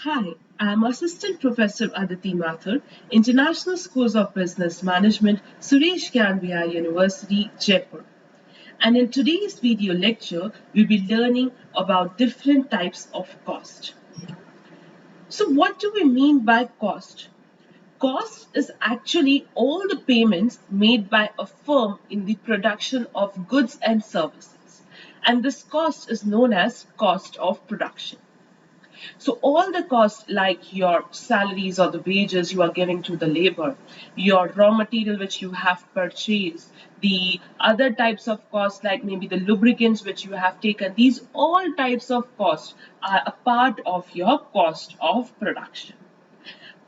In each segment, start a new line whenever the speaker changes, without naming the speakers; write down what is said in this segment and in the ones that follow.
Hi, I am Assistant Professor Aditi Mathur, International Schools of Business Management, Suresh Ganvia University, Jaipur. And in today's video lecture, we'll be learning about different types of cost. So what do we mean by cost? Cost is actually all the payments made by a firm in the production of goods and services. And this cost is known as cost of production. So all the costs like your salaries or the wages you are giving to the labor, your raw material which you have purchased, the other types of costs like maybe the lubricants which you have taken, these all types of costs are a part of your cost of production.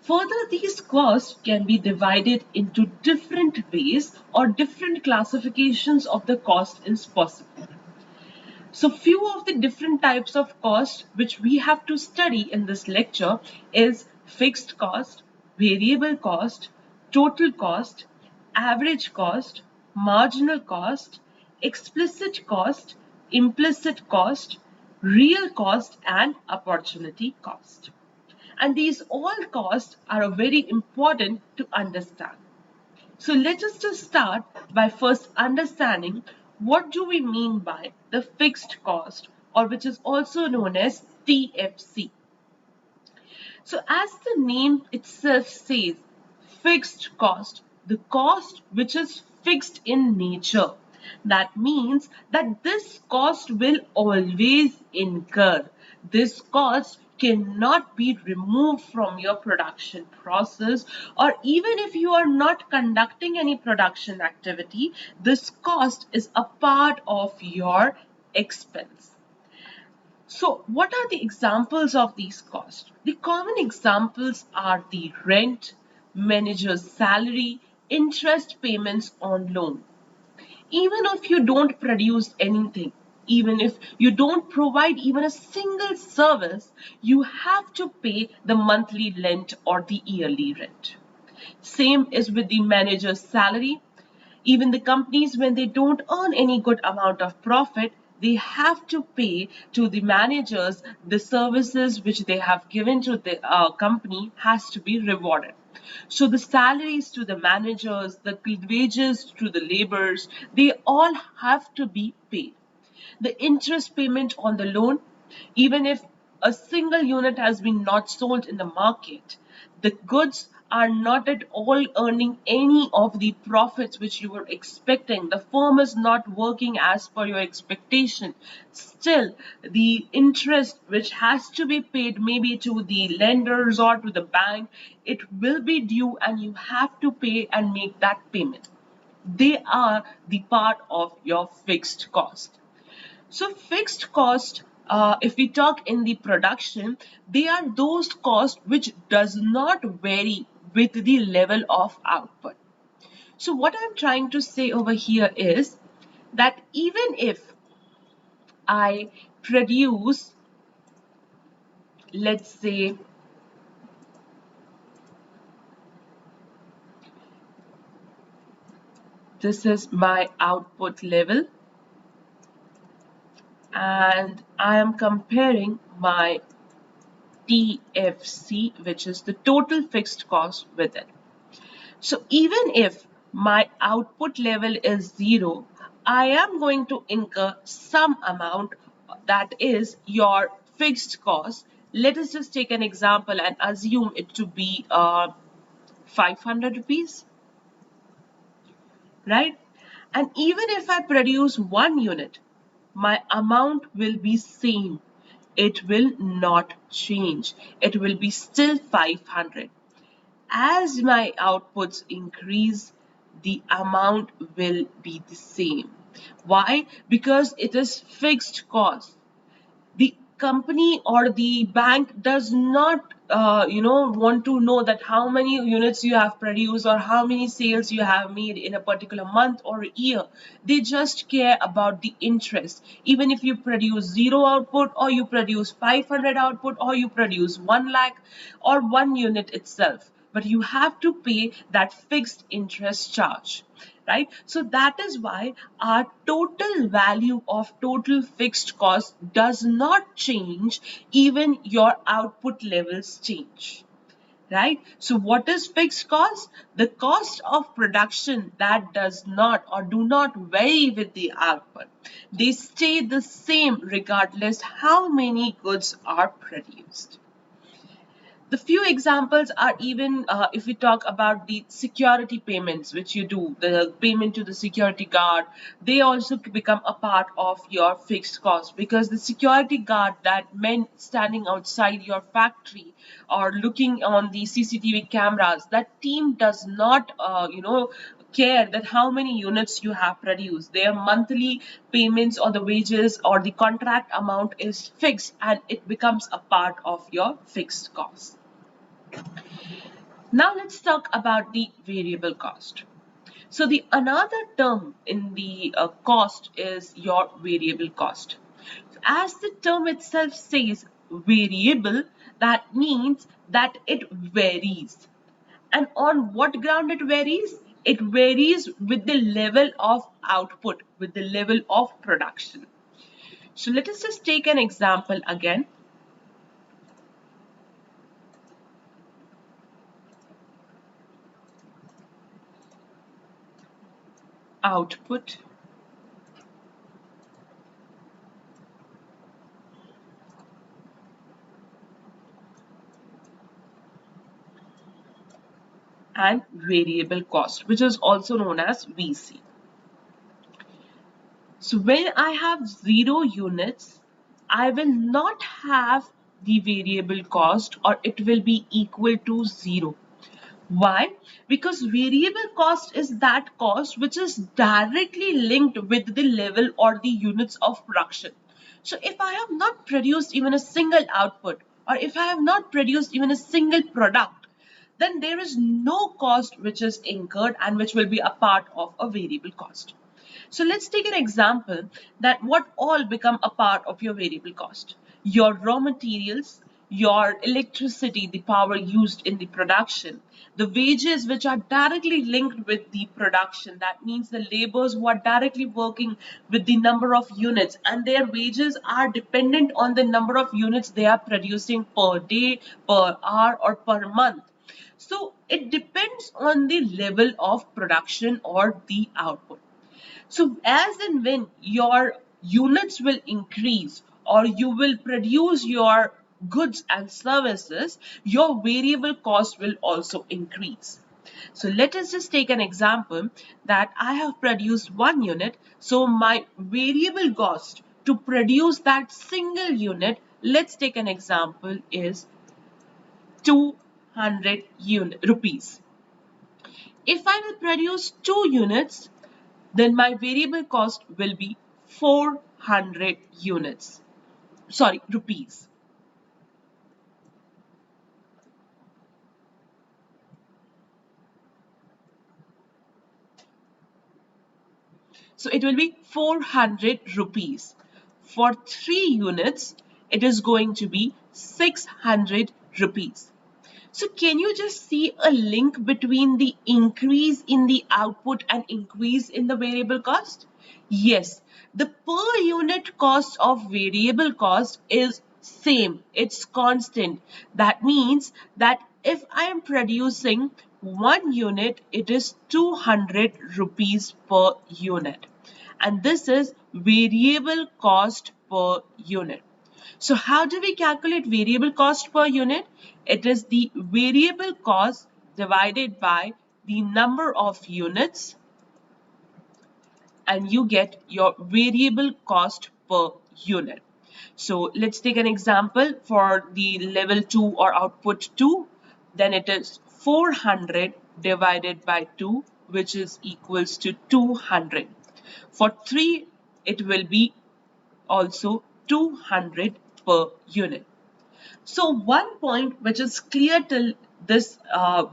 Further, these costs can be divided into different ways or different classifications of the cost is possible. So few of the different types of cost which we have to study in this lecture is fixed cost, variable cost, total cost, average cost, marginal cost, explicit cost, implicit cost, real cost and opportunity cost. And these all costs are very important to understand. So let us just start by first understanding what do we mean by the fixed cost, or which is also known as TFC. So as the name itself says, fixed cost, the cost which is fixed in nature. That means that this cost will always incur. This cost cannot be removed from your production process, or even if you are not conducting any production activity, this cost is a part of your expense. So, what are the examples of these costs? The common examples are the rent, manager's salary, interest payments on loan. Even if you don't produce anything, even if you don't provide even a single service, you have to pay the monthly rent or the yearly rent. Same is with the manager's salary. Even the companies, when they don't earn any good amount of profit, they have to pay to the managers the services which they have given to the company has to be rewarded. So the salaries to the managers, the wages to the laborers, they all have to be paid. The interest payment on the loan, even if a single unit has been not sold in the market, the goods are not at all earning any of the profits which you were expecting. The firm is not working as per your expectation. Still, the interest which has to be paid maybe to the lenders or to the bank, it will be due and you have to pay and make that payment. They are the part of your fixed cost. So fixed cost, if we talk in the production, they are those costs which does not vary with the level of output. So what I'm trying to say over here is that even if I produce, let's say, this is my output level, and I am comparing my TFC, which is the total fixed cost with it. So even if my output level is 0, I am going to incur some amount that is your fixed cost. Let us just take an example and assume it to be 500 rupees, right? And even if I produce 1 unit, my amount will be same. It will not change. It will be still 500. As my outputs increase, the amount will be the same. Why? Because it is fixed cost. The company or the bank does not want to know that how many units you have produced or how many sales you have made in a particular month or year. They just care about the interest. Even if you produce 0 output, or you produce 500 output, or you produce 1 lakh or 1 unit itself, but you have to pay that fixed interest charge, right? So that is why our total value of total fixed cost does not change even your output levels change, right? So what is fixed cost? The cost of production that does not or do not vary with the output. They stay the same regardless how many goods are produced. The few examples are even if we talk about the security payments which you do, the payment to the security guard, they also become a part of your fixed cost, because the security guard, that men standing outside your factory or looking on the CCTV cameras, that team does not care that how many units you have produced. Their monthly payments or the wages or the contract amount is fixed, and it becomes a part of your fixed cost. Now let's talk about the variable cost. So the another term in the cost is your variable cost. As the term itself says, variable, that means that it varies. And on what ground it varies? It varies with the level of output, with the level of production. So let us just take an example again. Output and variable cost, which is also known as VC. So when I have 0 units, I will not have the variable cost, or it will be equal to 0. Why? Because variable cost is that cost which is directly linked with the level or the units of production. So if I have not produced even a single output, or if I have not produced even a single product, then there is no cost which is incurred and which will be a part of a variable cost. So let's take an example that what all become a part of your variable cost. Your raw materials, your electricity, the power used in the production, the wages which are directly linked with the production. That means the laborers who are directly working with the number of units, and their wages are dependent on the number of units they are producing per day, per hour, or per month. So it depends on the level of production or the output. So as and when your units will increase, or you will produce your goods and services, your variable cost will also increase. So let us just take an example that I have produced 1 unit. So my variable cost to produce that single unit, let's take an example, is 200 rupees. If I will produce 2 units, then my variable cost will be 400 units. Sorry, rupees. So it will be 400 rupees. For 3 units, it is going to be 600 rupees. So can you just see a link between the increase in the output and increase in the variable cost? Yes, the per unit cost of variable cost is same. It's constant. That means that if I am producing 1 unit, it is 200 rupees per unit. And this is variable cost per unit. So how do we calculate variable cost per unit? It is the variable cost divided by the number of units, and you get your variable cost per unit. So let's take an example for the level 2 or output 2. Then it is 400 divided by 2, which is equals to 200. For 3, it will be also 200 per unit. So one point which is clear till this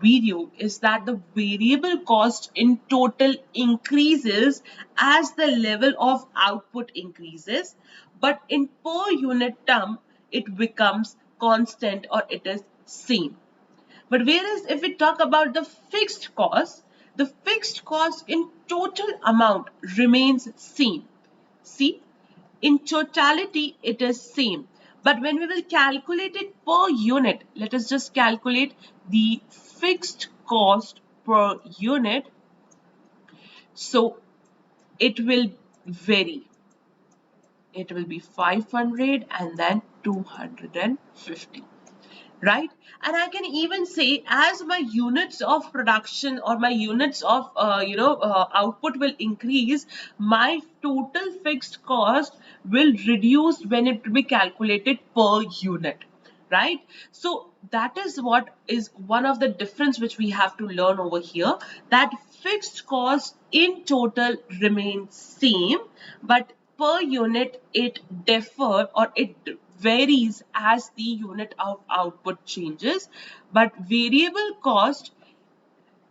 video is that the variable cost in total increases as the level of output increases, but in per unit term, it becomes constant, or it is same. But whereas if we talk about the fixed cost in total amount remains same. See, in totality it is same. But when we will calculate it per unit, let us just calculate the fixed cost per unit. So it will vary. It will be 500 and then 250. Right? And I can even say as my units of production or my units of output will increase, my total fixed cost will reduce when it will be calculated per unit. Right? So that is what is one of the difference which we have to learn over here, that fixed cost in total remains same, but per unit it differ or it varies as the unit of output changes. But variable cost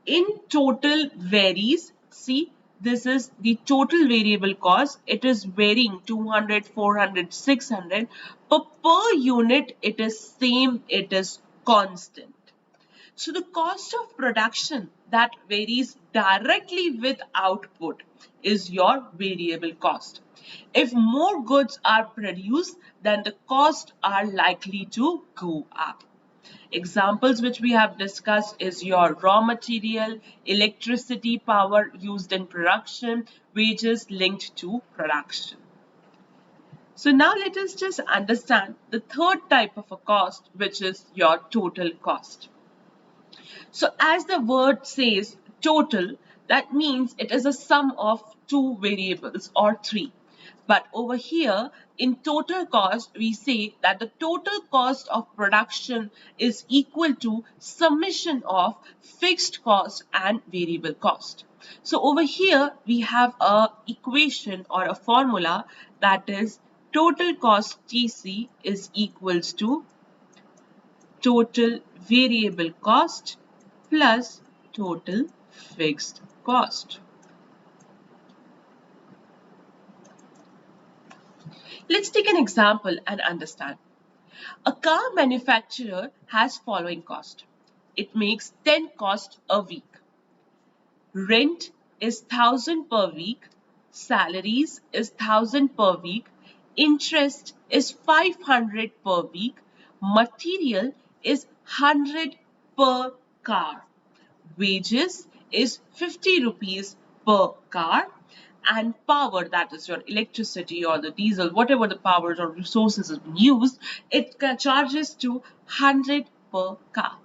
in total varies. See, this is the total variable cost. It is varying 200, 400, 600. But per unit, it is same, it is constant. So the cost of production that varies directly with output is your variable cost. If more goods are produced, then the costs are likely to go up. Examples which we have discussed is your raw material, electricity, power used in production, wages linked to production. So now let us just understand the third type of a cost, which is your total cost. So as the word says total, that means it is a sum of two variables or three. But over here in total cost, we say that the total cost of production is equal to summation of fixed cost and variable cost. So over here we have a equation or a formula, that is total cost TC is equals to total variable cost plus total fixed cost. Let's take an example and understand. A car manufacturer has following cost. It makes 10 cost a week. Rent is 1000 per week. Salaries is 1000 per week. Interest is 500 per week. Material is 100 per car. Wages is 50 rupees per car, and power, that is your electricity or the diesel, whatever the powers or resources is being used, it charges to 100 per car.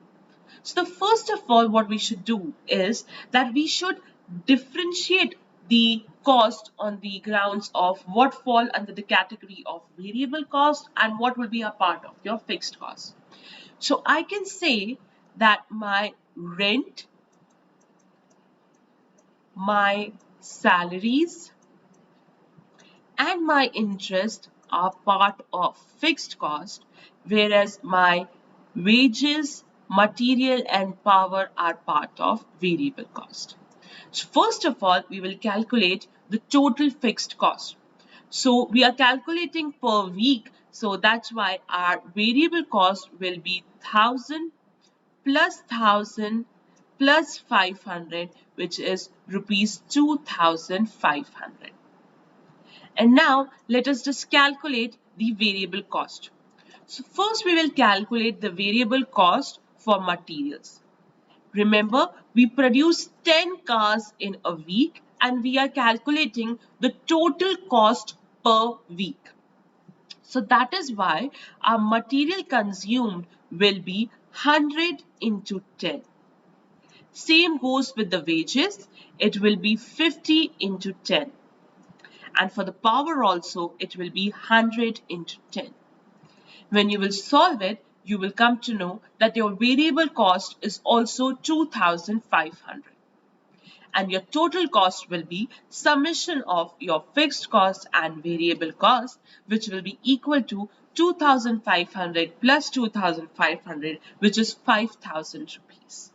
So the first of all what we should do is that we should differentiate the cost on the grounds of what fall under the category of variable cost and what will be a part of your fixed cost. So I can say that my rent, my salaries and my interest are part of fixed cost, whereas my wages, material and power are part of variable cost. So first of all, we will calculate the total fixed cost. So we are calculating per week, so that's why our variable cost will be 1000 plus 1000 plus 500, which is rupees 2500. And now let us just calculate the variable cost. So first we will calculate the variable cost for materials. Remember, we produce 10 cars in a week and we are calculating the total cost per week. So that is why our material consumed will be 100 into 10. Same goes with the wages. It will be 50 into 10. And for the power also, it will be 100 into 10. When you will solve it, you will come to know that your variable cost is also 2500. And your total cost will be summation of your fixed cost and variable cost, which will be equal to 2500 plus 2500, which is 5000 rupees.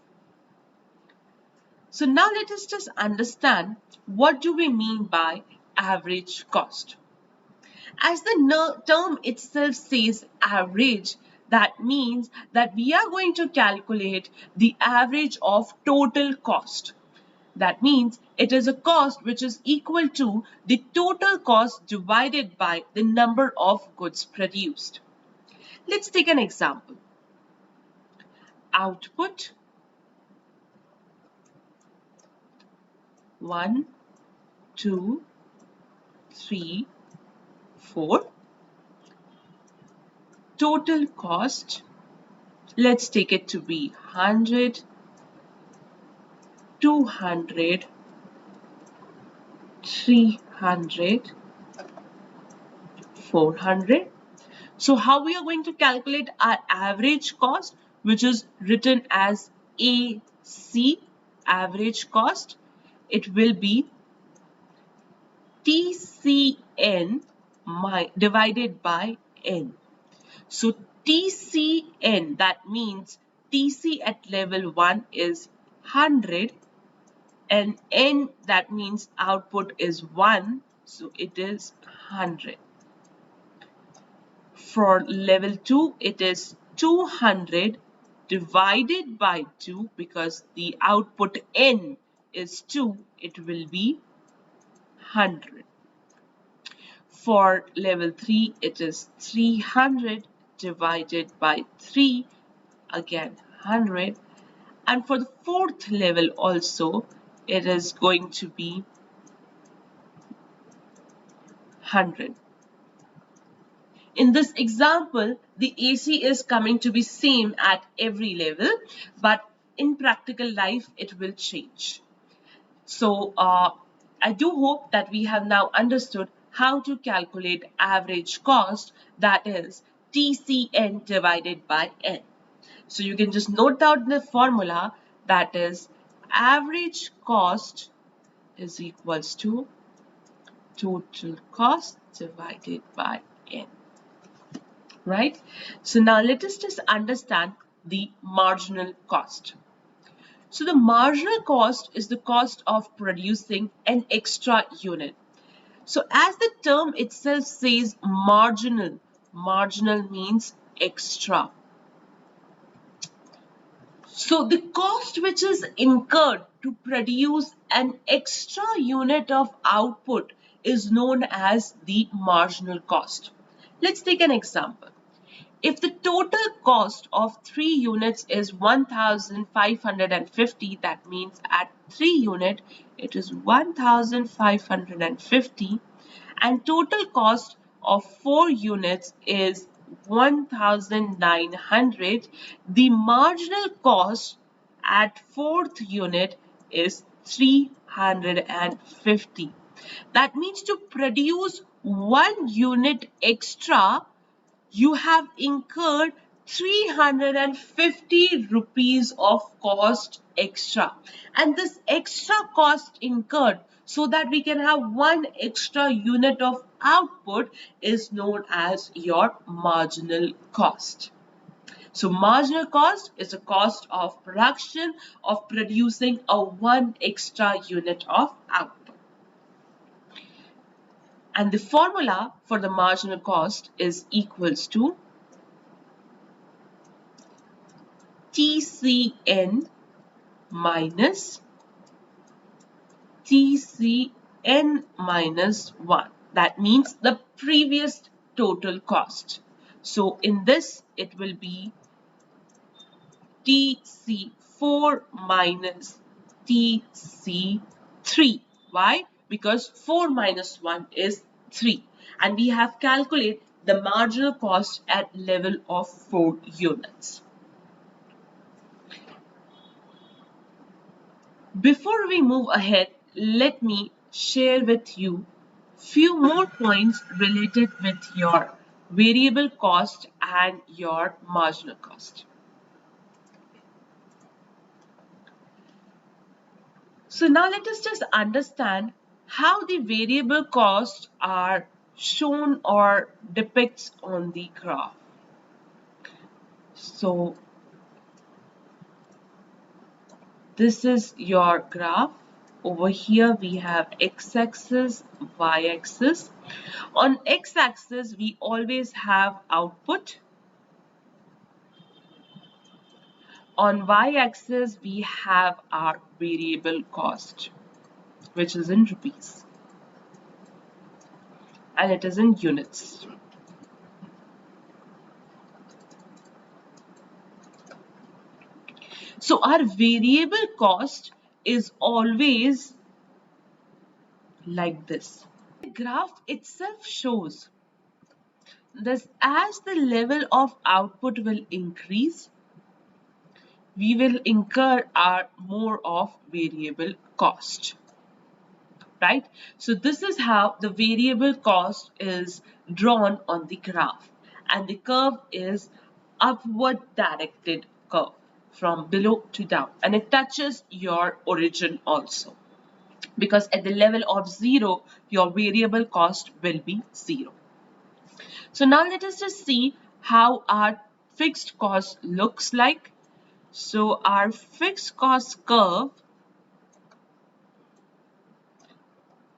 So now let us just understand what do we mean by average cost. As the term itself says average, That means that we are going to calculate the average of total cost. That means it is a cost which is equal to the total cost divided by the number of goods produced. Let's take an example. Output 1, 2, 3, 4. Total cost, let's take it to be 100, 200, 300, 400. So how we are going to calculate our average cost, which is written as AC, average cost? It will be TCN divided by N. So TCN, that means TC at level 1 is 100 and N, that means output is 1, so it is 100. For level 2, it is 200 divided by 2 because the output N is 2, it will be 100. For level 3, it is 300 divided by 3, again 100. And for the fourth level also, it is going to be 100. In this example, the AC is coming to be same at every level, but in practical life, it will change. So I do hope that we have now understood how to calculate average cost, that is TCN divided by N. So you can just note down the formula, that is average cost is equals to total cost divided by N. Right? So now let us just understand the marginal cost. So the marginal cost is the cost of producing an extra unit. So as the term itself says marginal, marginal means extra. So the cost which is incurred to produce an extra unit of output is known as the marginal cost. Let's take an example. If the total cost of 3 units is 1,550, that means at 3 unit it is 1,550, and total cost of 4 units is 1,900, the marginal cost at 4th unit is 350. That means to produce 1 unit extra, you have incurred 350 rupees of cost extra, and this extra cost incurred so that we can have 1 extra unit of output is known as your marginal cost. So marginal cost is a cost of production of producing a 1 extra unit of output. And the formula for the marginal cost is equals to TCN minus TCN minus 1. That means the previous total cost. So in this, it will be TC4 minus TC3. Why? Because 4 minus 1 is 3. And we have calculated the marginal cost at level of 4 units. Before we move ahead, let me share with you few more points related with your variable cost and your marginal cost. So now let us just understand how the variable costs are shown or depicts on the graph. So this is your graph. Over here we have x-axis, y-axis. On x-axis we always have output On y-axis, we have our variable cost, which is in rupees, and it is in units. So our variable cost is always like this. The graph itself shows that as the level of output will increase, we will incur our more of variable cost, right? So this is how the variable cost is drawn on the graph, and the curve is upward directed curve from below to down, and it touches your origin also, because at the level of 0 your variable cost will be 0. So now let us just see how our fixed cost looks like. So our fixed cost curve,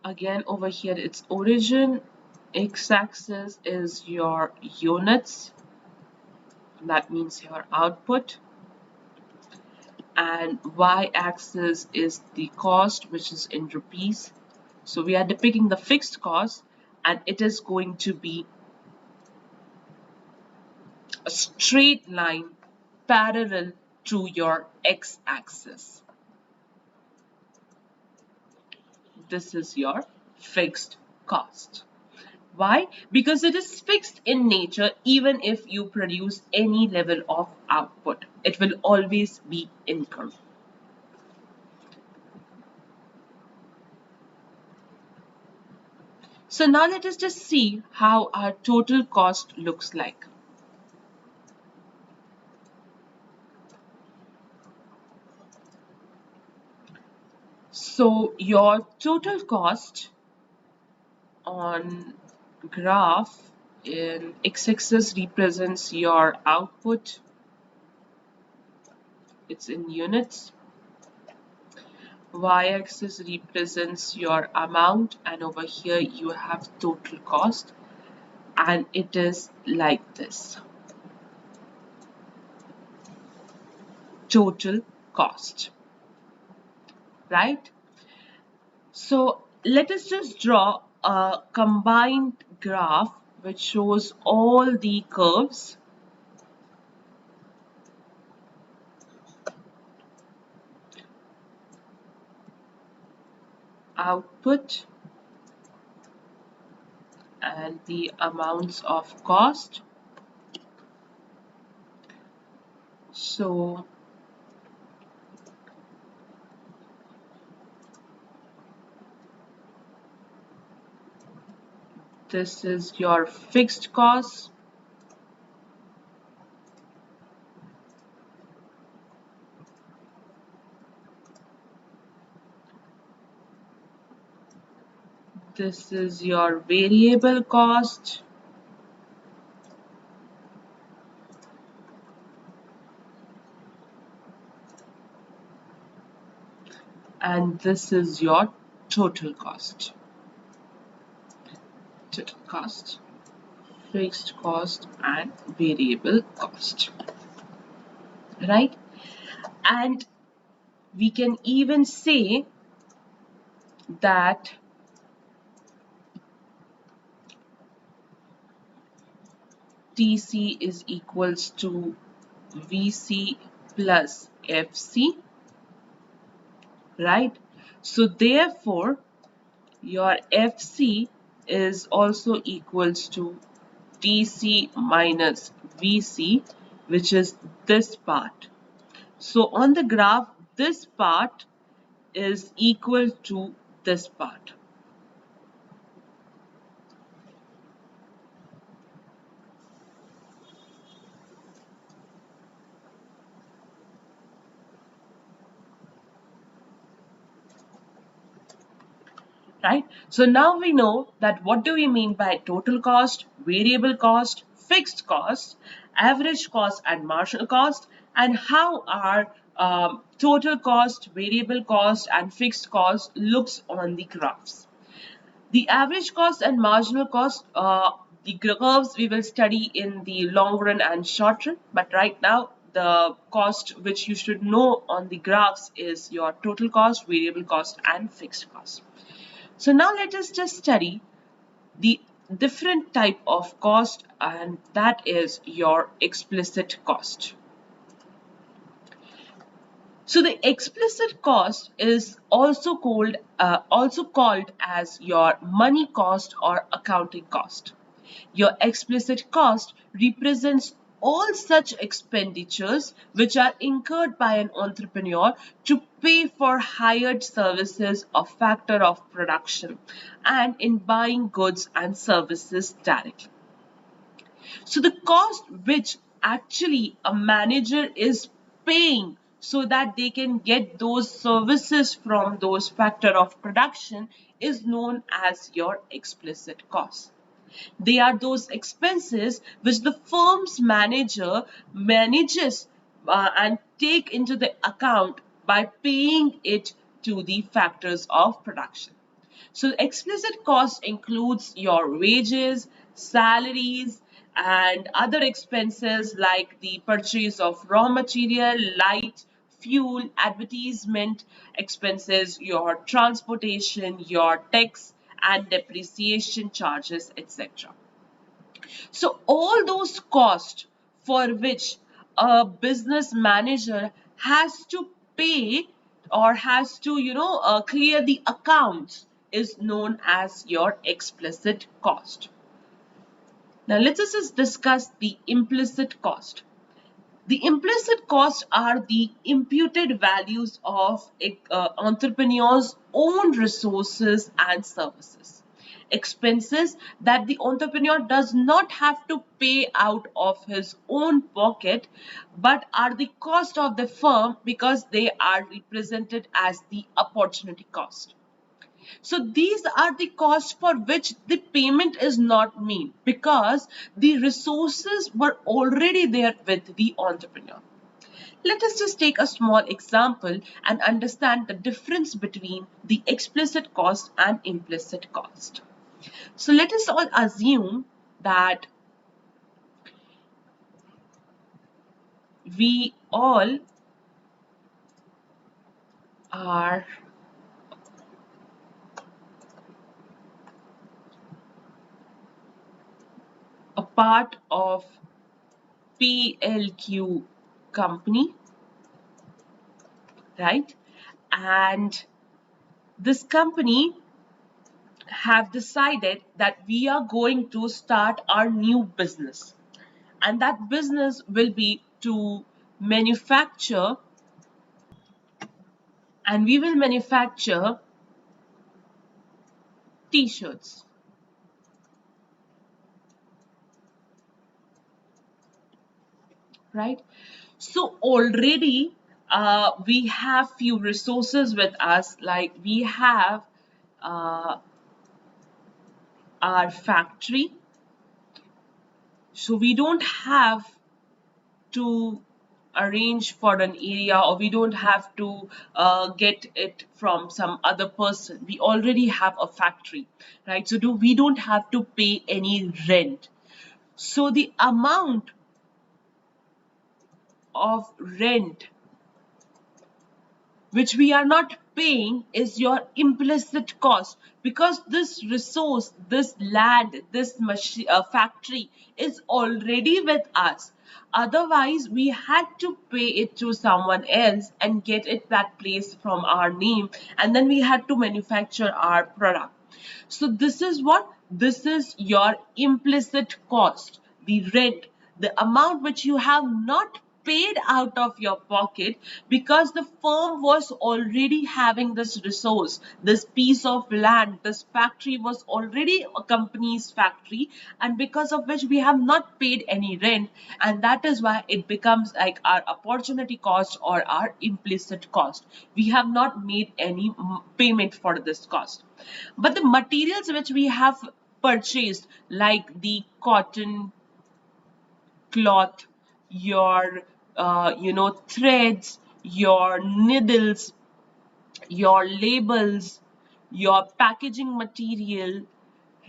again over here it's origin, x-axis is your units, that means your output, and y-axis is the cost, which is in rupees. So we are depicting the fixed cost, and it is going to be a straight line parallel to your x-axis. This is your fixed cost. Why? Because it is fixed in nature. Even if you produce any level of output, it will always be incurred. So now let us just see how our total cost looks like. So your total cost on graph in x-axis represents your output, it's in units. Y-axis represents your amount, and over here you have total cost, and it is like this. Total cost, right? So let us just draw a combined graph which shows all the curves. Output and the amounts of cost. So this is your fixed cost. This is your variable cost. And this is your total cost. Total cost, fixed cost, and variable cost, right? And we can even say that TC is equals to VC plus FC, right? So therefore, your FC is also equals to TC minus VC, which is this part. So on the graph, this part is equal to this part. Right? So now we know that what do we mean by total cost, variable cost, fixed cost, average cost and marginal cost, and how our total cost, variable cost and fixed cost looks on the graphs. The average cost and marginal cost, the curves we will study in the long run and short run, but right now the cost which you should know on the graphs is your total cost, variable cost, and fixed cost. So now let us just study the different type of cost, and that is your explicit cost. So the explicit cost is also called as your money cost or accounting cost. Your explicit cost represents all such expenditures which are incurred by an entrepreneur to pay for hired services or factor of production and in buying goods and services directly. So the cost which actually a manager is paying so that they can get those services from those factor of production is known as your explicit cost. They are those expenses which the firm's manager manages and take into the account by paying it to the factors of production. So explicit cost includes your wages, salaries, and other expenses like the purchase of raw material, light, fuel, advertisement expenses, your transportation, your tax and depreciation charges, etc. So all those costs for which a business manager has to pay or has to, clear the accounts is known as your explicit cost. Now let us just discuss the implicit cost. The implicit costs are the imputed values of entrepreneurs' own resources and services. Expenses that the entrepreneur does not have to pay out of his own pocket but are the cost of the firm because they are represented as the opportunity cost. So these are the costs for which the payment is not made because the resources were already there with the entrepreneur. Let us just take a small example and understand the difference between the explicit cost and implicit cost. So let us all assume that we all are a part of PLQ company, right? And this company have decided that we are going to start our new business, and that business will be to manufacture, and we will manufacture t-shirts, right? So already we have few resources with us, like we have uh, our factory, so we don't have to arrange for an area, or we don't have to get it from some other person. We already have a factory, right? So we don't have to pay any rent. So the amount of rent which we are not paying is your implicit cost, because this resource, this land, this factory is already with us. Otherwise, we had to pay it to someone else and get it that place from our name, and then we had to manufacture our product. So this is what? This is your implicit cost, the rent, the amount which you have not paid out of your pocket because the firm was already having this resource, this piece of land, this factory was already a company's factory, and because of which we have not paid any rent, and that is why it becomes like our opportunity cost or our implicit cost. We have not made any payment for this cost. But the materials which we have purchased, like the cotton, cloth, your threads, your needles, your labels, your packaging material,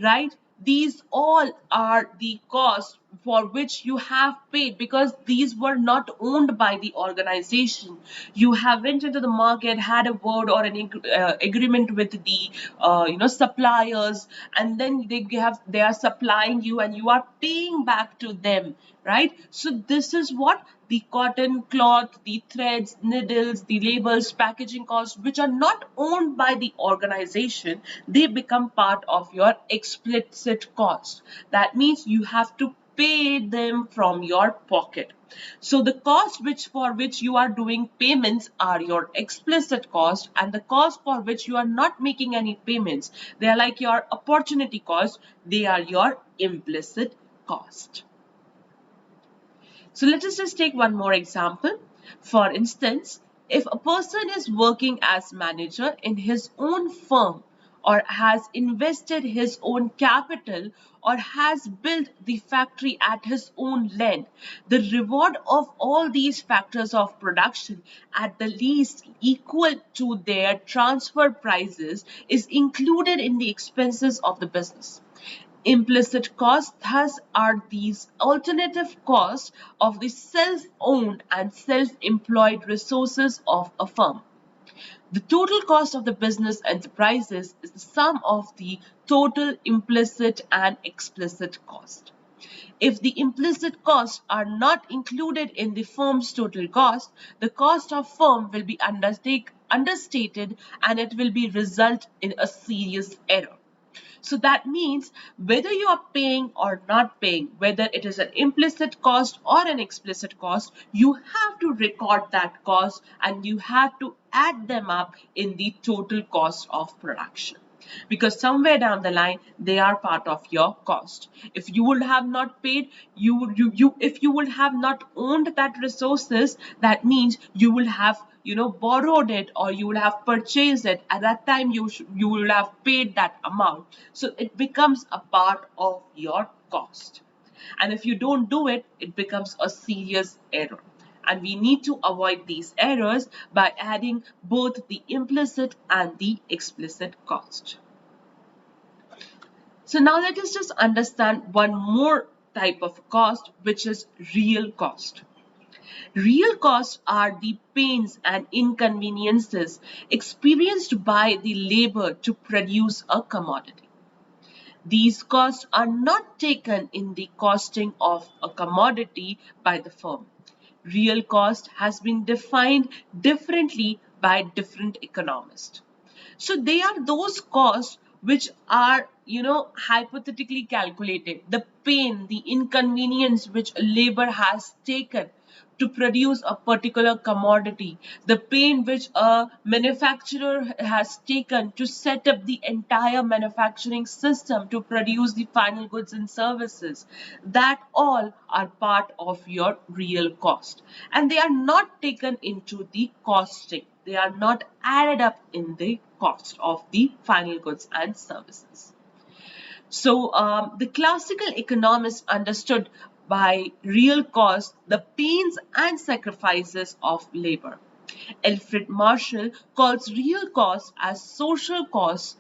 right? these all are the costs for which you have paid, because these were not owned by the organization. You have went into the market, had a word or an agreement with the suppliers, and then they are supplying you and you are paying back to them, right? So this is what the cotton, cloth, the threads, needles, the labels, packaging costs, which are not owned by the organization, they become part of your explicit cost. That means you have to pay them from your pocket. So the cost for which you are doing payments are your explicit cost, and the cost for which you are not making any payments, they are like your opportunity cost, they are your implicit cost. So let us just take one more example. For instance, if a person is working as manager in his own firm, or has invested his own capital, or has built the factory at his own land, the reward of all these factors of production, at the least equal to their transfer prices, is included in the expenses of the business. Implicit costs thus are these alternative costs of the self-owned and self-employed resources of a firm. The total cost of the business enterprises is the sum of the total implicit and explicit cost. If the implicit costs are not included in the firm's total cost, the cost of firm will be understated, and it will be result in a serious error. So that means whether you are paying or not paying, whether it is an implicit cost or an explicit cost, you have to record that cost and you have to add them up in the total cost of production, because somewhere down the line they are part of your cost. If you would have not paid, if you would have not owned that resources, that means you will have borrowed it, or you would have purchased it. At that time you will have paid that amount, so it becomes a part of your cost. And if you don't do it, it becomes a serious error. And we need to avoid these errors by adding both the implicit and the explicit cost. So now let us just understand one more type of cost, which is real cost. Real costs are the pains and inconveniences experienced by the labor to produce a commodity. These costs are not taken in the costing of a commodity by the firm. Real cost has been defined differently by different economists. So they are those costs which are, hypothetically calculated. The pain, the inconvenience which labor has taken to produce a particular commodity, the pain which a manufacturer has taken to set up the entire manufacturing system to produce the final goods and services, that all are part of your real cost. And they are not taken into the costing. They are not added up in the cost of the final goods and services. So the classical economists understood by real cost the pains and sacrifices of labor. Alfred Marshall calls real cost as social cost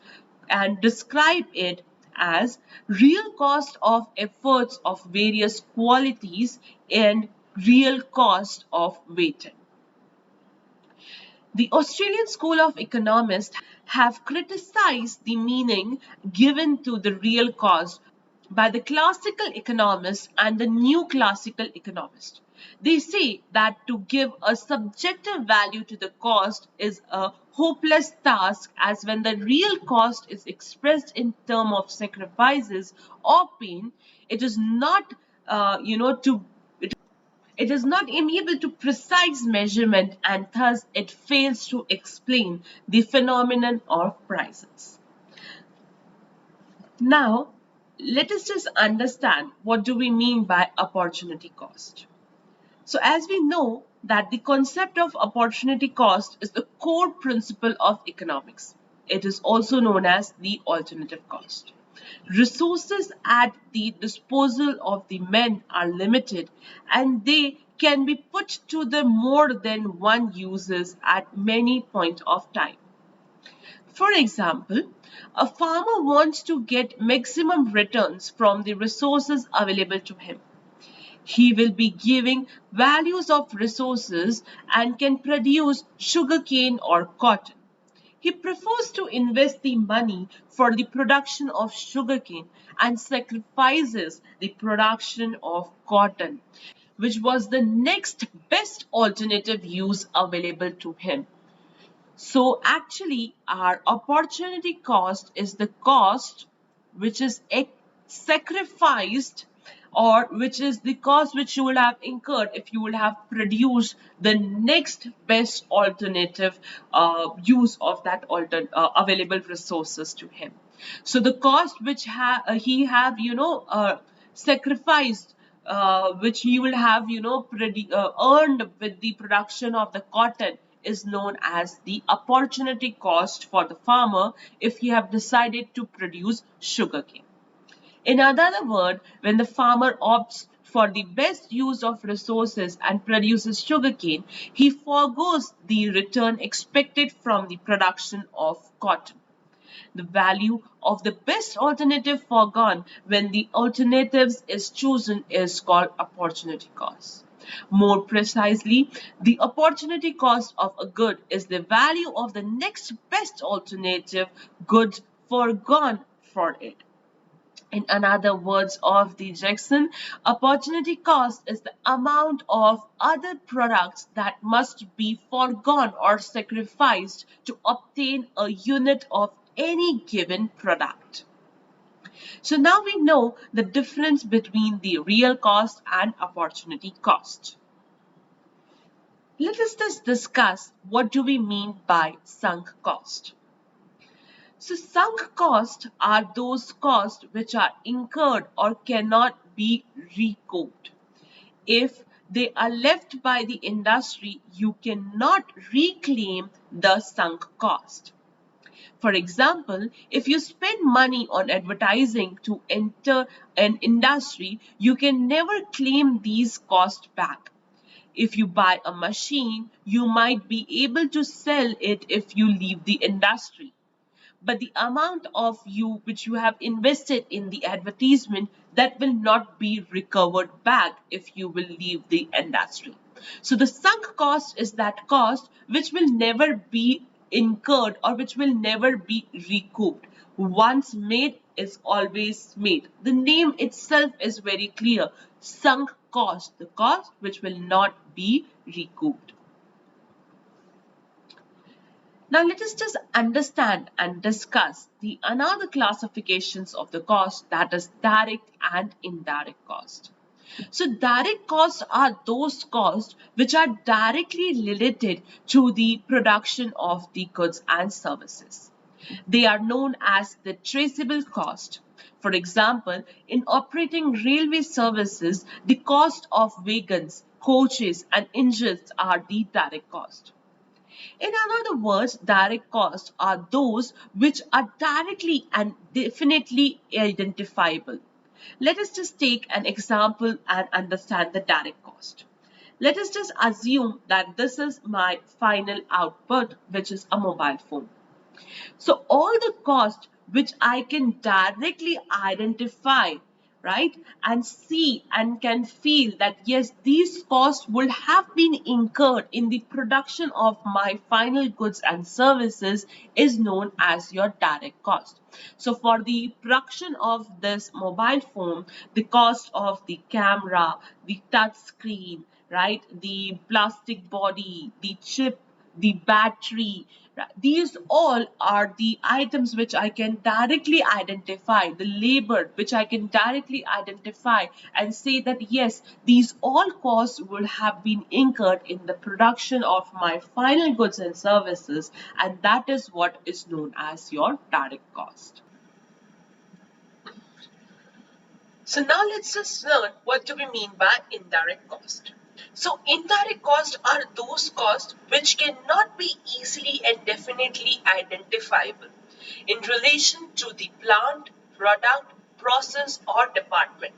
and describe it as real cost of efforts of various qualities and real cost of waiting. The Australian School of Economists have criticized the meaning given to the real cost by the classical economists and the new classical economists. They say that to give a subjective value to the cost is a hopeless task, as when the real cost is expressed in terms of sacrifices or pain, it is not, to it is not able to precise measurement, and thus it fails to explain the phenomenon of prices. Now, let us just understand what do we mean by opportunity cost. So as we know that the concept of opportunity cost is the core principle of economics. It is also known as the alternative cost. Resources at the disposal of the men are limited, and they can be put to the more than one uses at many point of time. For example, a farmer wants to get maximum returns from the resources available to him. He will be giving values of resources and can produce sugarcane or cotton. He prefers to invest the money for the production of sugarcane and sacrifices the production of cotton, which was the next best alternative use available to him. So actually, our opportunity cost is the cost which is sacrificed, or which is the cost which you will have incurred if you will have produced the next best alternative use of that available resources to him. So the cost which he have sacrificed, which he will have earned with the production of the cotton, is known as the opportunity cost for the farmer if he have decided to produce sugarcane. In other words, when the farmer opts for the best use of resources and produces sugarcane, he forgoes the return expected from the production of cotton. The value of the best alternative foregone when the alternatives is chosen is called opportunity cost. More precisely, the opportunity cost of a good is the value of the next best alternative good foregone for it. In another words of the Jackson, opportunity cost is the amount of other products that must be foregone or sacrificed to obtain a unit of any given product. So now we know the difference between the real cost and opportunity cost. Let us just discuss what do we mean by sunk cost. So sunk costs are those costs which are incurred or cannot be recouped. If they are left by the industry, you cannot reclaim the sunk cost. For example, if you spend money on advertising to enter an industry, you can never claim these costs back. If you buy a machine, you might be able to sell it if you leave the industry. But the amount of you which you have invested in the advertisement, that will not be recovered back if you will leave the industry. So the sunk cost is that cost which will never be incurred or which will never be recouped. Once made is always made. The name itself is very clear. Sunk cost, the cost which will not be recouped. Now let us just understand and discuss the another classifications of the cost, that is direct and indirect cost. So direct costs are those costs which are directly related to the production of the goods and services. They are known as the traceable cost. For example, in operating railway services, the cost of wagons, coaches and engines are the direct cost. In other words, direct costs are those which are directly and definitely identifiable. Let us just take an example and understand the direct cost. Let us just assume that this is my final output, which is a mobile phone. So all the costs which I can directly identify, right, and see and can feel that yes, these costs would have been incurred in the production of my final goods and services is known as your direct cost. So for the production of this mobile phone, the cost of the camera, the touch screen, right, the plastic body, the chip, the battery, these all are the items which I can directly identify, the labor which I can directly identify and say that yes, these all costs will have been incurred in the production of my final goods and services, and that is what is known as your direct cost. So now let's just learn what do we mean by indirect cost. So indirect costs are those costs which cannot be easily and definitely identifiable in relation to the plant, product, process or department.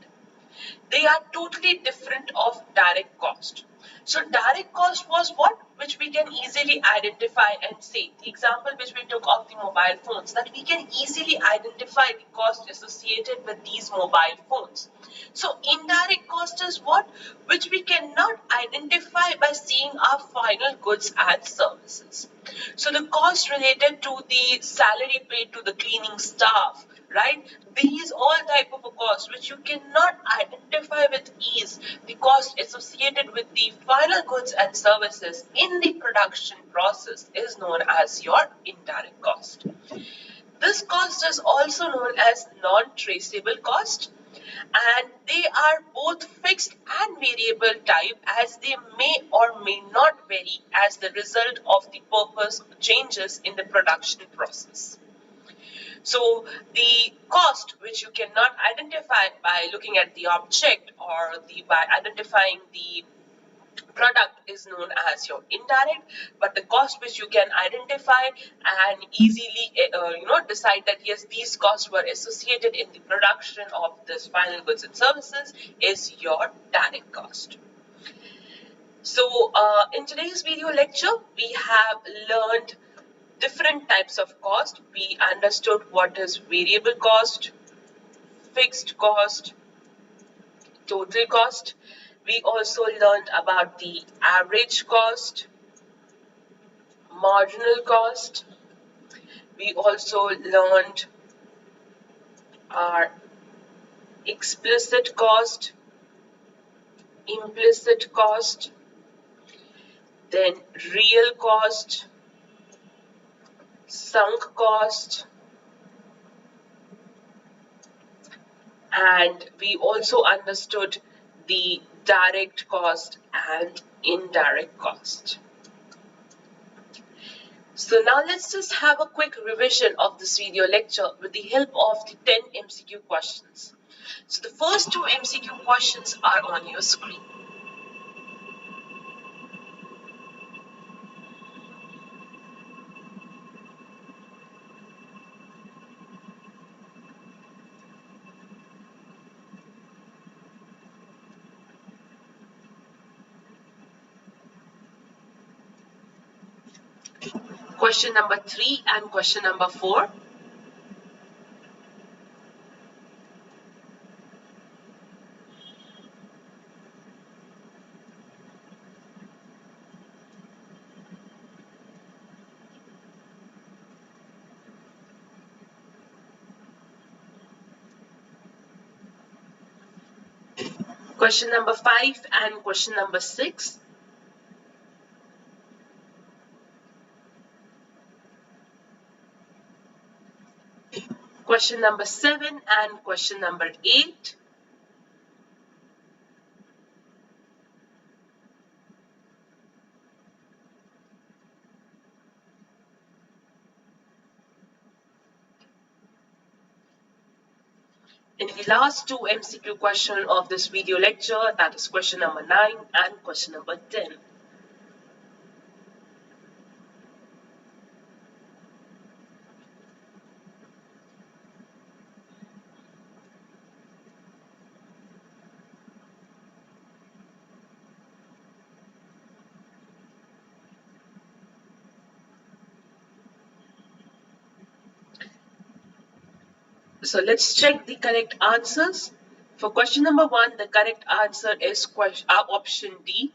They are totally different of direct cost. So direct cost was what? Which we can easily identify and say. The example which we took of the mobile phones, that we can easily identify the cost associated with these mobile phones. So indirect cost is what? Which we cannot identify by seeing our final goods and services. So the cost related to the salary paid to the cleaning staff, right? These all type of a cost which you cannot identify with ease. The cost associated with the final goods and services in the production process is known as your indirect cost. This cost is also known as non-traceable cost, and they are both fixed and variable type, as they may or may not vary as the result of the purpose changes in the production process. So the cost which you cannot identify by looking at the object or by identifying the product is known as your indirect, but the cost which you can identify and easily decide that yes, these costs were associated in the production of this final goods and services is your direct cost. So in today's video lecture we have learned different types of cost. We understood what is variable cost, fixed cost, total cost. We also learned about the average cost, marginal cost. We also learned our explicit cost, implicit cost, then real cost, sunk cost, and we also understood the direct cost and indirect cost. So now let's just have a quick revision of this video lecture with the help of the 10 MCQ questions. So the first 2 MCQ questions are on your screen. Question number 3 and question number 4. Question number 5 and question number 6. Question number 7 and question number 8. In the last 2 MCQ question of this video lecture, that is question number 9 and question number 10. So let's check the correct answers. For question number 1, the correct answer is option D,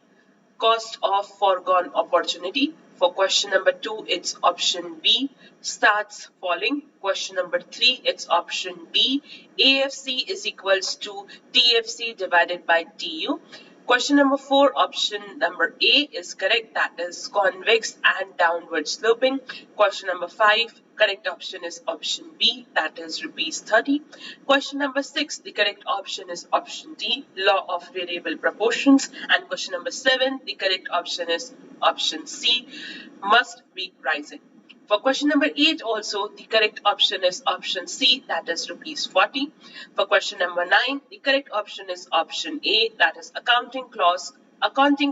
cost of foregone opportunity. For question number 2, it's option B, starts falling. Question number 3, it's option D, AFC is equals to TFC divided by TU. Question number 4, option number A is correct, that is convex and downward sloping. Question number 5, correct option is option B, that is rupees 30. Question number 6, the correct option is option D, law of variable proportions. And question number 7, the correct option is option C, must be rising. For question number 8 also, the correct option is option C, that is rupees 40. For question number 9, the correct option is option A, that is accounting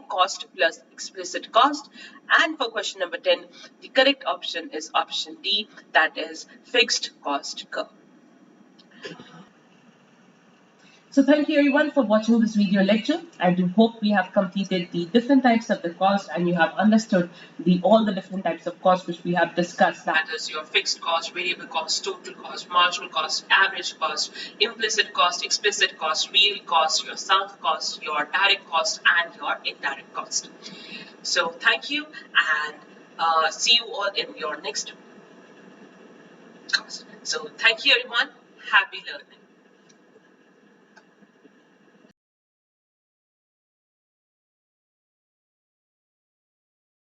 cost plus explicit cost. And for question number 10, the correct option is option D, that is fixed cost curve. So thank you everyone for watching this video lecture. I do hope we have completed the different types of the cost and you have understood all the different types of cost which we have discussed. That is your fixed cost, variable cost, total cost, marginal cost, average cost, implicit cost, explicit cost, real cost, your sunk cost, your direct cost and your indirect cost. So thank you and see you all in your next cost. So thank you everyone. Happy learning.